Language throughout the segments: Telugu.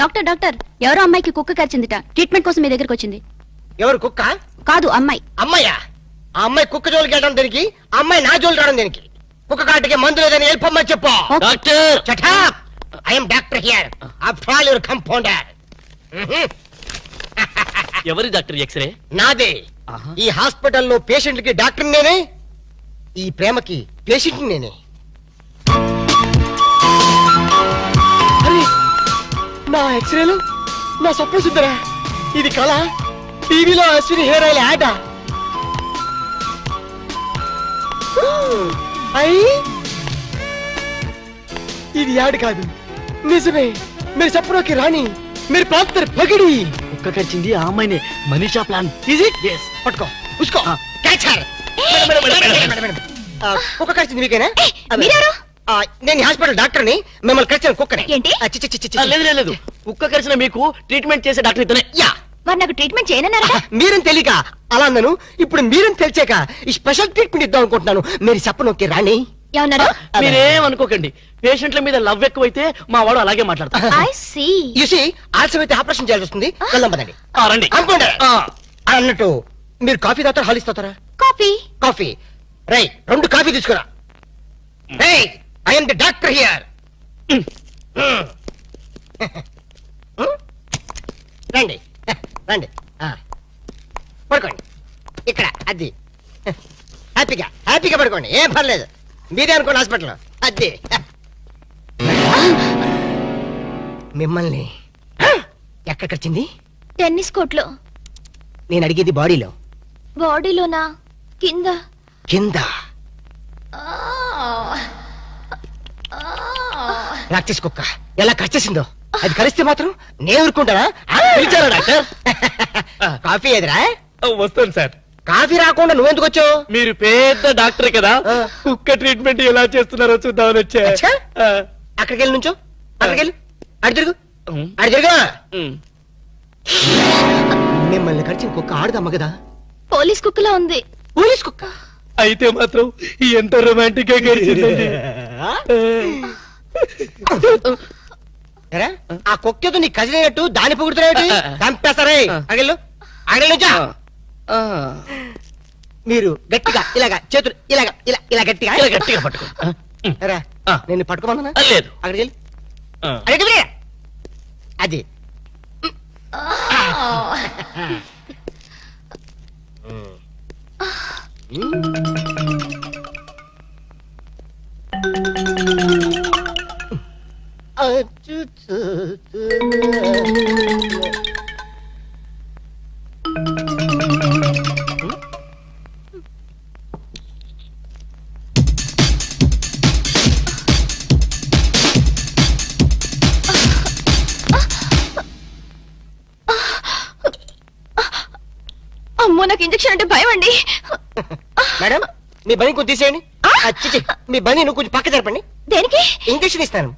డాక్టర్ డాక్టర్ ఎవరో అమ్మాయికి కుక్క కరిచిందిట. ట్రీట్మెంట్ కోసం మీ దగ్గరికి వచ్చింది. ఎవరు కుక్క? కాదు అమ్మాయి. అమ్మాయ్యా? ఆ అమ్మాయి కుక్క జోలికి వెళ్ళడం దేనికి? ఆ అమ్మాయి నా జోలికి రావడం దేనికి? కుక్క కాటికి మందు లేదని వెళ్ళిపోమ్మని చెప్పు. Doctor I'm doctor here. After all your compounder. ఎవరి డాక్టర్? ఎక్స్రే నాదే. ఈ హాస్పిటల్లో పేషెంట్ కి డాక్టర్ నేనే, ఈ ప్రేమకి పేషెంట్ నేనే. అరే, నా ఎక్స్రేలు నా స్వప్న సుందరా. ఇది కళ? టీవీలో అశ్విని హెయిర్ ఆయిల్ యాడా? అయ్యి ఇది యాడ్ కాదు, నిజమే. మీరు సప్నోకి రాణి, మీరు ప్రాప్తర్ పగిడి. కుక్క కరిచింది ఆ అమ్మాయినే. మనీషా ప్లాన్. పట్టుకో, ఉసుకో, క్యాచ్ హర్. కుక్క కరిచింది మీకేనా? నేను హాస్పిటల్ డాక్టర్ని, మిమ్మల్ని కరిచిన కుక్కని. ఏంటి? లేదు లేదు, కుక్క కరిచిన మీకు ట్రీట్మెంట్ చేసే డాక్టర్ ఇతనే. యా, మరి నాకు ట్రీట్మెంట్ చేయనన్నారా? మీరేం తెలియక అలా అన్నాను. ఇప్పుడు మీరేం తెలిసాక ఈ స్పెషల్ ట్రీట్మెంట్ ఇద్దాం అనుకుంటున్నాను. మీరు చెప్పనోకే రాణి. ఏమన్నారు? మీరేం అనుకోకండి. పేషెంట్ల మీద లవ్ ఎక్కువైతే మా వాడు అలాగే మాట్లాడతాడు. I see. యు సీ, ఆలస్యం అయితే ఆపరేషన్ చేయాల్సి వస్తుంది. వెళ్దాం పదండి. రండి. అనుకోండి. అన్నట్టు మీరు కాఫీ తాగుతారా, హాలిస్ తాగుతారా? కాఫీ. కాఫీ. రై, 2 కాఫీ తీసుకురా. Rai, I am the doctor here. రండి రండి, పడుకోండి ఇక్కడ. అది హ్యాపీగా హ్యాపీగా పడుకోండి, ఏం పర్లేదు. మీరే అనుకోండి హాస్పిటల్. అది మిమ్మల్ని ఎక్కడ కరిచింది? టెన్నిస్ కోర్ట్లో. నేను అడిగేది బాడీలో. బాడీలోనా? కింద. కింద? ప్రాక్టీస్ కుక్క ఎలా కరిచేసిందో. అది కరిస్తే మాత్రం నేను ఊరుకుంటానా? పిలిచారా డాక్టర్? కాఫీ ఎదురా? వస్తాను సార్. కాఫీ రాకుండా నువ్వెందుకు వచ్చావు? మీరు పెద్ద డాక్టర్ కదా, కుక్క ట్రీట్మెంట్ ఎలా చేస్తున్నారో చూద్దామని వచ్చా. అచ్చా? అక్కడికి వెళ్ళి నుంచో, అక్కడికి వెళ్ళి అడి తిరుగు, అడి తిరుగు. మిమ్మల్ని కరిచిన కుక్క ఆడదమ్మ కదా? పోలీస్ కుక్కలా ఉంది. పోలీస్ కుక్క అయితే మాత్రం ఎంత రొమాంటిక్ గా గడిచిందండి. ఆ కుక్కతో నీ కజినట్టు దాని పొగుడుతున్నాయి. చంపేస్తారే. అగలు అగలుచా. మీరు గట్టిగా ఇలాగా చేతులు ఇలాగా ఇలా ఇలా గట్టిగా ఇలా గట్టిగా పట్టుకో. నేను పట్టుకోమన్నా? లేదు. అక్కడికి వెళ్ళి అక్కడికి అది. అమ్మో, నాకు ఇంజెక్షన్ అంటే భయం అండి. మేడం, మీ బని కొంచెం తీసేయండి. మీ బని నువ్వు కొంచెం పక్క జరపండి. దేనికి? ఇంజెక్షన్ ఇస్తాను.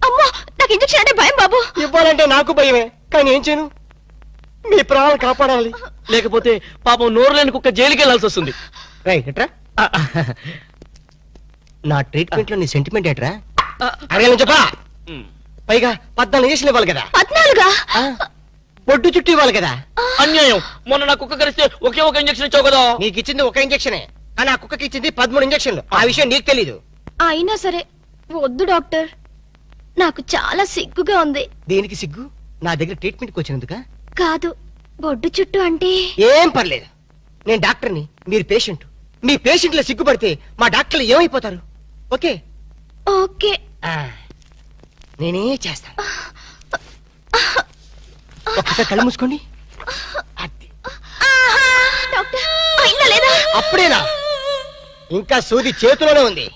అమ్మో, నాకు ఇంజెక్షన్ అంటే భయం బాబు. ఇవ్వాలంటే నాకు భయమే, కానీ ఏం చేయను? మీ ప్రాణాలు కాపాడాలి. లేకపోతే పాపం నోరు లేని కుక్క జైలుకి వెళ్లాల్సి వస్తుంది. రైట్ ఎట్రా? నా ట్రీట్మెంట్ లో నీ సెంటిమెంట్ ఎట్రా? అడగల చెప్పా. పైగా 14 ఇంజక్షన్ ఇవ్వాలి కదా? 14? పొడ్డు చుట్టూ ఇవ్వాలి కదా? అన్యాయం. మొన్న నా కుక్క కరిస్తే ఒకే ఒక ఇంజక్షన్ ఇచ్చావు కదా? నీకు ఇచ్చింది ఒక ఇంజక్షనే, కానీ ఆ కుక్కకి ఇచ్చింది 13 ఇంజక్షన్లు. ఆ విషయం నీకు తెలీదు. అయినా సరే వద్దు డాక్టర్, నాకు చాలా సిగ్గుగా ఉంది. దేనికి సిగ్గు? నా దగ్గర ట్రీట్మెంట్కి వచ్చినందుక? కాదు, బొడ్డు చుట్టూ అంటే. ఏం పర్లేదు, నేను డాక్టర్ని, మీరు పేషెంట్. మీ పేషెంట్ల సిగ్గుపడితే మా డాక్టర్లు ఏమైపోతారు? Okay okay. నేనే చేస్తాను. ఒక్కసారి కళ్ళు మూసుకోండి. డాక్టర్, అయిందా లేదా? అప్పుడేనా? ఇంకా సూది చేతిలోనే ఉంది.